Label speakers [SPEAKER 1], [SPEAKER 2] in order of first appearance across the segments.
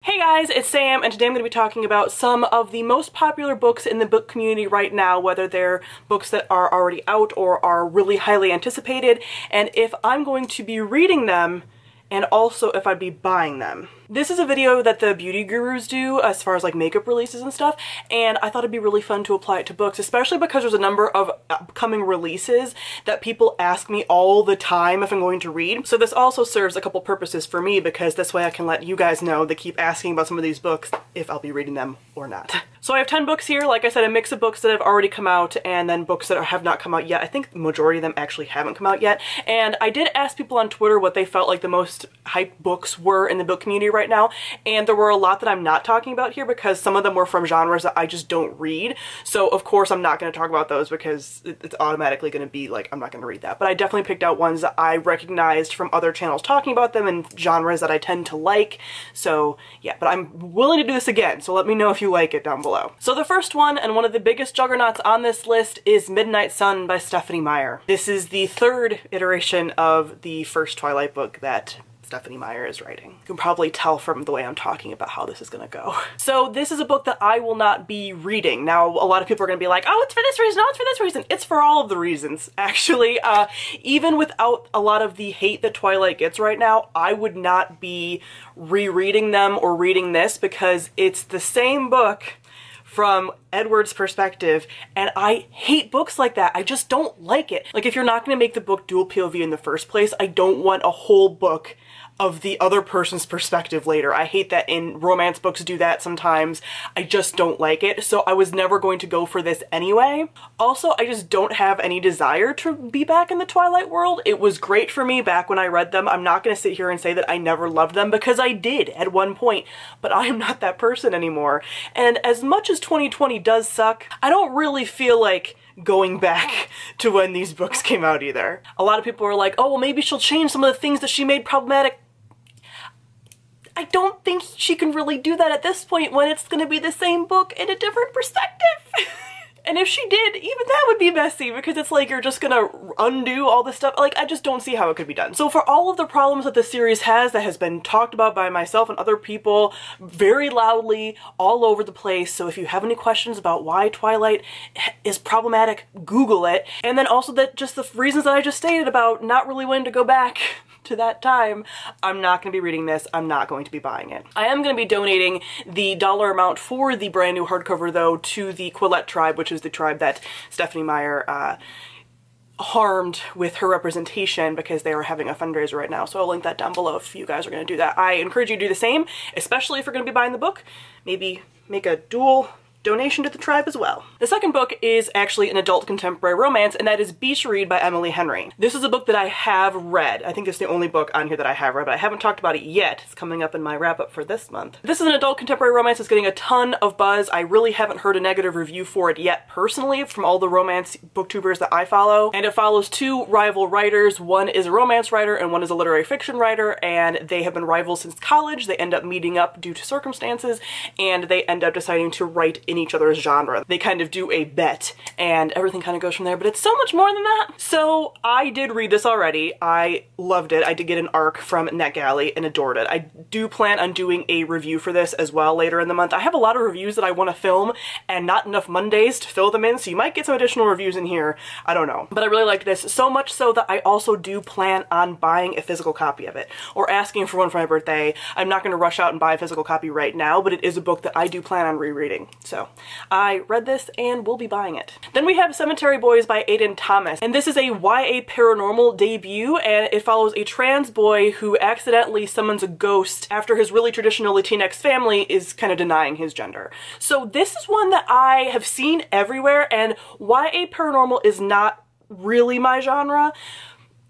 [SPEAKER 1] Hey guys, it's Sam, and today I'm going to be talking about some of the most popular books in the book community right now, whether they're books that are already out or are really highly anticipated, and if I'm going to be reading them, and also if I'd be buying them. This is a video that the beauty gurus do as far as like makeup releases and stuff, and I thought it'd be really fun to apply it to books, especially because there's a number of upcoming releases that people ask me all the time if I'm going to read. So this also serves a couple purposes for me, because this way I can let you guys know they keep asking about some of these books if I'll be reading them or not. So I have 10 books here, like I said, a mix of books that have already come out and then books that have not come out yet. I think the majority of them actually haven't come out yet, and I did ask people on Twitter what they felt like the most hyped books were in the book community right now, and there were a lot that I'm not talking about here because some of them were from genres that I just don't read. So of course I'm not going to talk about those because it's automatically going to be like I'm not going to read that. But I definitely picked out ones that I recognized from other channels talking about them and genres that I tend to like. So yeah, but I'm willing to do this again, so let me know if you like it down below. So the first one, and one of the biggest juggernauts on this list, is Midnight Sun by Stephenie Meyer. This is the third iteration of the first Twilight book that Stephenie Meyer is writing. You can probably tell from the way I'm talking about how this is gonna go. So this is a book that I will not be reading. Now, a lot of people are gonna be like, oh, it's for this reason, oh, it's for this reason. It's for all of the reasons, actually. Even without a lot of the hate that Twilight gets right now, I would not be rereading them or reading this because it's the same book from Edward's perspective, and I hate books like that. I just don't like it. Like, if you're not going to make the book dual POV in the first place, I don't want a whole book of the other person's perspective later. I hate that in romance books do that sometimes. I just don't like it, so I was never going to go for this anyway. Also, I just don't have any desire to be back in the Twilight world. It was great for me back when I read them. I'm not going to sit here and say that I never loved them, because I did at one point, but I am not that person anymore. And as much as 2020 does suck, I don't really feel like going back to when these books came out either. A lot of people are like, oh, well, maybe she'll change some of the things that she made problematic. I don't think she can really do that at this point when it's going to be the same book in a different perspective. And if she did, even that would be messy, because it's like you're just gonna undo all this stuff. Like, I just don't see how it could be done. So for all of the problems that the series has that has been talked about by myself and other people very loudly all over the place, so if you have any questions about why Twilight is problematic, Google it. And then also that just the reasons that I just stated about not really wanting to go back to that time, I'm not going to be reading this. I'm not going to be buying it. I am going to be donating the dollar amount for the brand new hardcover, though, to the Quillette tribe, which is the tribe that Stephenie Meyer harmed with her representation, because they are having a fundraiser right now. So I'll link that down below if you guys are going to do that. I encourage you to do the same, especially if you're going to be buying the book. Maybe make a dual donation to the tribe as well. The second book is actually an adult contemporary romance, and that is Beach Read by Emily Henry. This is a book that I have read. I think it's the only book on here that I have read, but I haven't talked about it yet. It's coming up in my wrap-up for this month. This is an adult contemporary romance. It's getting a ton of buzz. I really haven't heard a negative review for it yet personally from all the romance booktubers that I follow, and it follows two rival writers. One is a romance writer and one is a literary fiction writer, and they have been rivals since college. They end up meeting up due to circumstances, and they end up deciding to write in each other's genre. They kind of do a bet, and everything kind of goes from there, but it's so much more than that. So I did read this already. I loved it. I did get an ARC from NetGalley and adored it. I do plan on doing a review for this as well later in the month. I have a lot of reviews that I want to film and not enough Mondays to fill them in, so you might get some additional reviews in here. I don't know. But I really liked this, so much so that I also do plan on buying a physical copy of it, or asking for one for my birthday. I'm not going to rush out and buy a physical copy right now, but it is a book that I do plan on rereading. So I read this and will be buying it. Then we have Cemetary Boys by Aiden Thomas, and this is a YA paranormal debut, and it follows a trans boy who accidentally summons a ghost after his really traditional Latinx family is kind of denying his gender. So this is one that I have seen everywhere, and YA paranormal is not really my genre,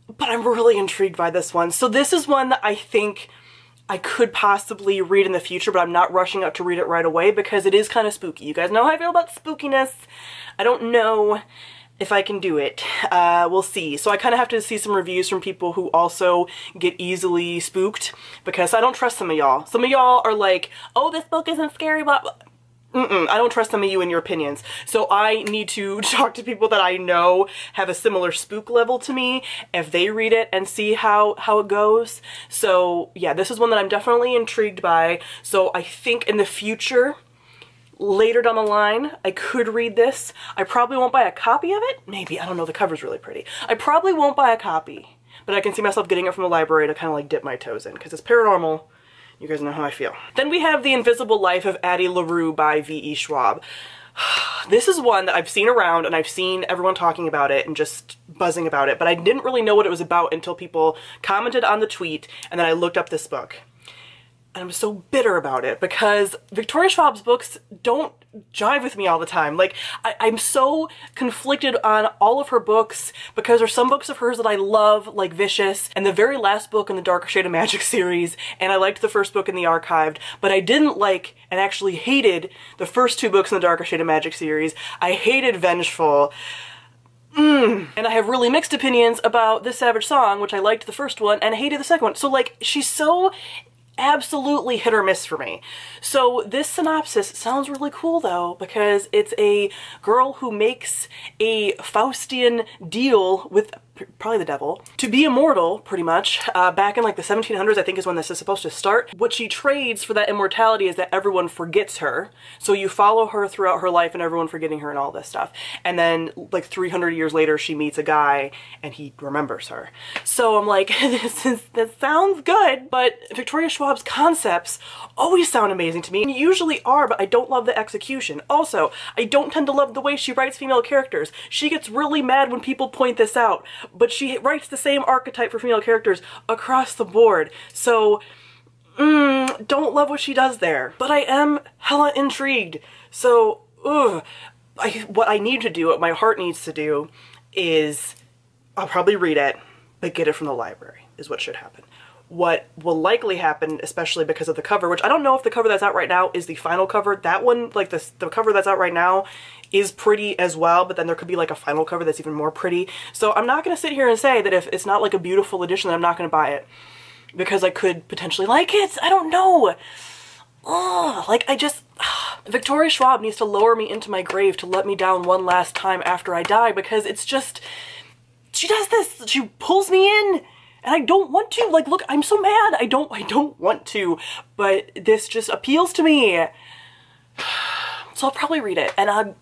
[SPEAKER 1] but I'm really intrigued by this one. So this is one that I think I could possibly read in the future, but I'm not rushing out to read it right away because it is kind of spooky. You guys know how I feel about spookiness. I don't know if I can do it. We'll see. So I kind of have to see some reviews from people who also get easily spooked, because I don't trust some of y'all. Some of y'all are like, oh, this book isn't scary, but I don't trust some of you and your opinions. So I need to talk to people that I know have a similar spook level to me, if they read it, and see how it goes. So yeah, this is one that I'm definitely intrigued by. So I think in the future, later down the line, I could read this. I probably won't buy a copy of it. Maybe, I don't know, the cover's really pretty. I probably won't buy a copy, but I can see myself getting it from the library to kind of like dip my toes in, because it's paranormal. You guys know how I feel. Then we have The Invisible Life of Addie LaRue by V.E. Schwab. This is one that I've seen around, and I've seen everyone talking about it and just buzzing about it, but I didn't really know what it was about until people commented on the tweet, and then I looked up this book. And I'm so bitter about it because Victoria Schwab's books don't jive with me all the time. Like, I'm so conflicted on all of her books because there's some books of hers that I love, like Vicious, and the very last book in the Darker Shade of Magic series, and I liked the first book in the Archived, but I didn't like and actually hated the first two books in the Darker Shade of Magic series. I hated Vengeful. And I have really mixed opinions about This Savage Song, which I liked the first one and hated the second one. So like, she's so absolutely hit or miss for me. So this synopsis sounds really cool though, because it's a girl who makes a Faustian deal with probably the devil to be immortal, pretty much. Back in like the 1700s, I think, is when this is supposed to start. What she trades for that immortality is that everyone forgets her. So you follow her throughout her life and everyone forgetting her and all this stuff. And then like 300 years later, she meets a guy and he remembers her. So I'm like, that sounds good, but Victoria Schwab's concepts always sound amazing to me, and usually are, but I don't love the execution. Also, I don't tend to love the way she writes female characters. She gets really mad when people point this out, but she writes the same archetype for female characters across the board. So, don't love what she does there. But I am hella intrigued. So, what I need to do, what my heart needs to do, is I'll probably read it, but get it from the library, is what should happen. What will likely happen, especially because of the cover, which I don't know if the cover that's out right now is the final cover. That one, like the cover that's out right now, is pretty as well, but then there could be like a final cover that's even more pretty. So I'm not gonna sit here and say that if it's not like a beautiful edition, that I'm not gonna buy it, because I could potentially like it. I don't know. Victoria Schwab needs to lower me into my grave to let me down one last time after I die, because it's just, she does this, she pulls me in. And I don't want to. Like, look, I'm so mad. I don't want to, but this just appeals to me. So I'll probably read it, and I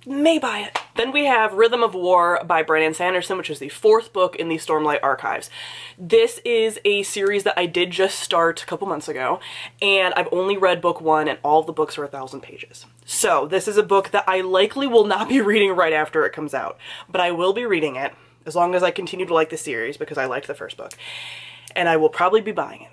[SPEAKER 1] may buy it. Then we have Rhythm of War by Brandon Sanderson, which is the 4th book in the Stormlight Archives. This is a series that I did just start a couple months ago, and I've only read book 1, and all of the books are 1,000 pages. So this is a book that I likely will not be reading right after it comes out, but I will be reading it, as long as I continue to like the series, because I liked the first book. And I will probably be buying it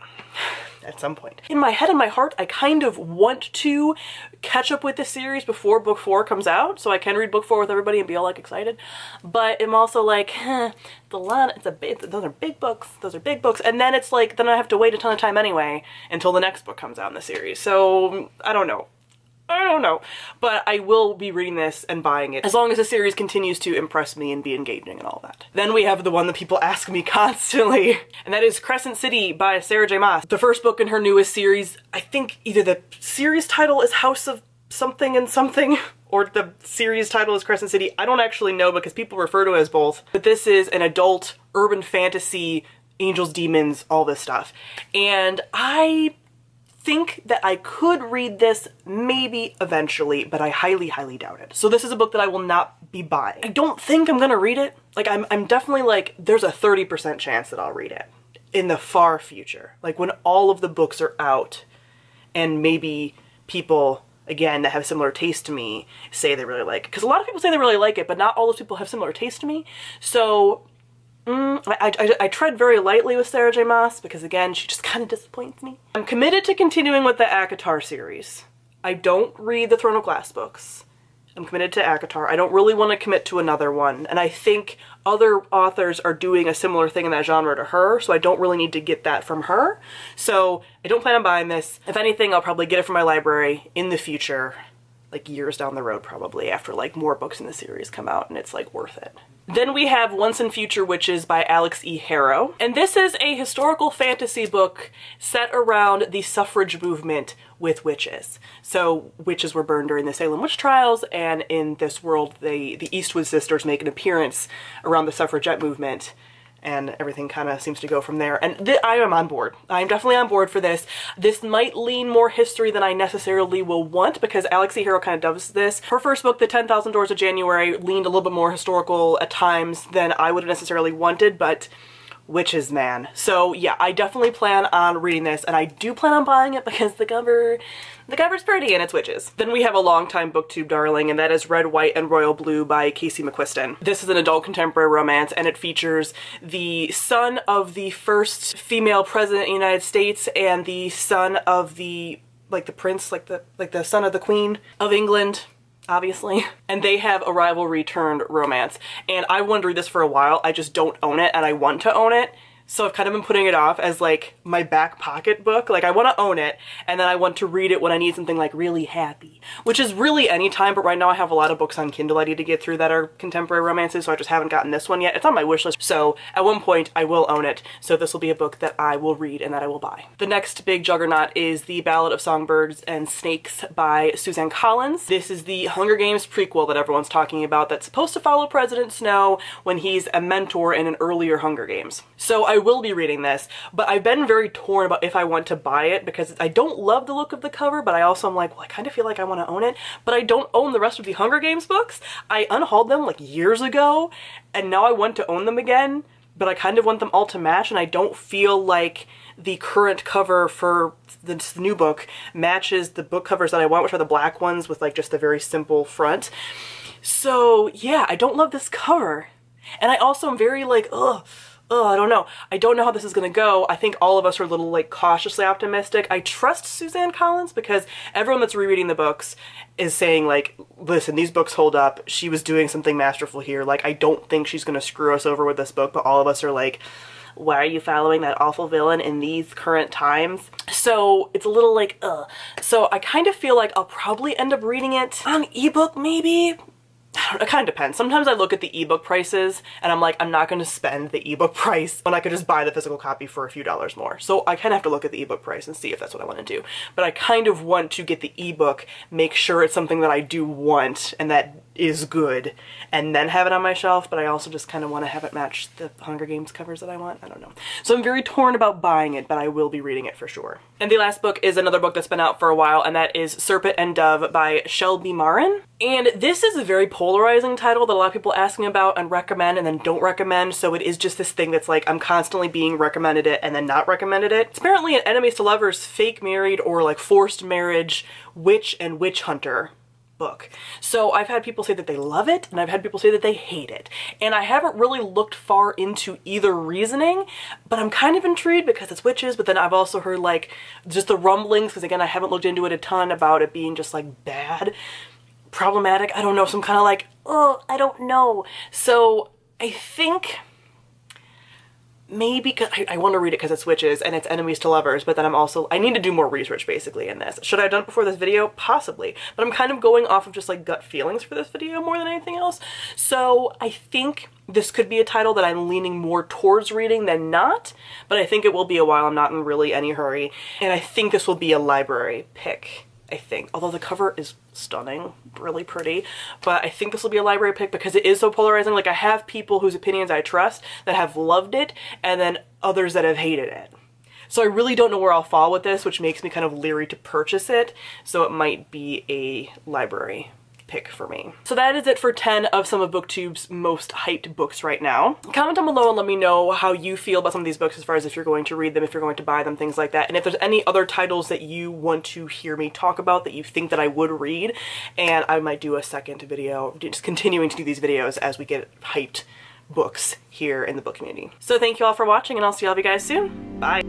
[SPEAKER 1] at some point. In my head and my heart, I kind of want to catch up with the series before book 4 comes out, so I can read book 4 with everybody and be all like excited. But I'm also like, those are big books, those are big books. And then it's like, then I have to wait a ton of time anyway until the next book comes out in the series. So I don't know. But I will be reading this and buying it, as long as the series continues to impress me and be engaging and all that. Then we have the one that people ask me constantly, and that is Crescent City by Sarah J. Maas. The first book in her newest series. I think either the series title is House of something and something, or the series title is Crescent City. I don't actually know, because people refer to it as both. But this is an adult urban fantasy, angels, demons, all this stuff. And I think that I could read this maybe eventually, but I highly, highly doubt it. So this is a book that I will not be buying. I don't think I'm gonna read it. Like, I'm definitely like, there's a 30% chance that I'll read it in the far future. Like when all of the books are out and maybe people, again, that have similar taste to me say they really like it. Because a lot of people say they really like it, but not all those people have similar taste to me. So I tread very lightly with Sarah J. Maas, because again, she just kind of disappoints me. I'm committed to continuing with the ACOTAR series. I don't read the Throne of Glass books. I'm committed to ACOTAR. I don't really want to commit to another one, and I think other authors are doing a similar thing in that genre to her, so I don't really need to get that from her. So I don't plan on buying this. If anything, I'll probably get it from my library in the future like years down the road probably, after like more books in the series come out and it's like worth it. Then we have Once and Future Witches by Alex E. Harrow. And this is a historical fantasy book set around the suffrage movement with witches. So witches were burned during the Salem witch trials, and in this world the Eastwood sisters make an appearance around the suffragette movement, and everything kind of seems to go from there. And I am on board. I'm definitely on board for this. This might lean more history than I necessarily will want, because Alex E. Harrow kind of does this. Her first book, The 10,000 Doors of January, leaned a little bit more historical at times than I would have necessarily wanted, but witches, man. So yeah, I definitely plan on reading this, and I do plan on buying it because the cover's pretty and it's witches. Then we have a longtime booktube darling, and that is Red, White, and Royal Blue by Casey McQuiston. This is an adult contemporary romance, and it features the son of the first female president of the United States and the son of the, like the prince, like the son of the Queen of England, obviously. And they have a rivalry turned romance. And I wanted to read this for a while. I just don't own it, and I want to own it. So I've kind of been putting it off as like my back pocket book. Like I want to own it, and then I want to read it when I need something like really happy, which is really any time, but right now I have a lot of books on Kindle I need to get through that are contemporary romances, so I just haven't gotten this one yet. It's on my wish list, so at one point I will own it. So this will be a book that I will read and that I will buy. The next big juggernaut is The Ballot of Songbirds and Snakes by Suzanne Collins. This is the Hunger Games prequel that everyone's talking about that's supposed to follow President Snow when he's a mentor in an earlier Hunger Games. So I will be reading this, but I've been very torn about if I want to buy it, because I don't love the look of the cover, but I also am like, well, I kind of feel like I want to own it, but I don't own the rest of the Hunger Games books. I unhauled them like years ago, and now I want to own them again, but I kind of want them all to match, and I don't feel like the current cover for this new book matches the book covers that I want, which are the black ones with like just a very simple front. So yeah, I don't love this cover. And I also am very like, I don't know. I don't know how this is gonna go. I think all of us are a little like cautiously optimistic. I trust Suzanne Collins because everyone that's rereading the books is saying like, listen, these books hold up. She was doing something masterful here. Like, I don't think she's gonna screw us over with this book, but all of us are like, why are you following that awful villain in these current times? So it's a little like, So I kind of feel like I'll probably end up reading it on ebook maybe. It kind of depends. Sometimes I look at the ebook prices and I'm like, I'm not going to spend the ebook price when I could just buy the physical copy for a few dollars more. So I kind of have to look at the ebook price and see if that's what I want to do. But I kind of want to get the ebook, make sure it's something that I do want and that is good, and then have it on my shelf, but I also just kind of want to have it match the Hunger Games covers that I want. I don't know. So I'm very torn about buying it, but I will be reading it for sure. And the last book is another book that's been out for a while, and that is Serpent and Dove by Shelby Marin. And this is a very polarizing title that a lot of people ask me about and recommend and then don't recommend, so it is just this thing that's like I'm constantly being recommended it and then not recommended it. It's apparently an enemies to lovers, fake married or like forced marriage, witch and witch hunter book. So I've had people say that they love it, and I've had people say that they hate it. And I haven't really looked far into either reasoning, but I'm kind of intrigued because it's witches, but then I've also heard like just the rumblings, because again, I haven't looked into it a ton, about it being just like bad, problematic. I don't know. So I'm kind of like, oh, I don't know. So I think maybe, because I want to read it because it's witches and it's enemies to lovers, but then I need to do more research basically in this. Should I have done it before this video? Possibly. But I'm kind of going off of just like gut feelings for this video more than anything else. So I think this could be a title that I'm leaning more towards reading than not, but I think it will be a while. I'm not in really any hurry. And I think this will be a library pick, I think. Although the cover is stunning, really pretty, but I think this will be a library pick because it is so polarizing. Like, I have people whose opinions I trust that have loved it, and then others that have hated it. So I really don't know where I'll fall with this, which makes me kind of leery to purchase it. So it might be a library pick for me. So that is it for 10 of some of BookTube's most hyped books right now. Comment down below and let me know how you feel about some of these books, as far as if you're going to read them, if you're going to buy them, things like that. And if there's any other titles that you want to hear me talk about that you think that I would read, and I might do a second video, just continuing to do these videos as we get hyped books here in the book community. So thank you all for watching, and I'll see all of you guys soon. Bye!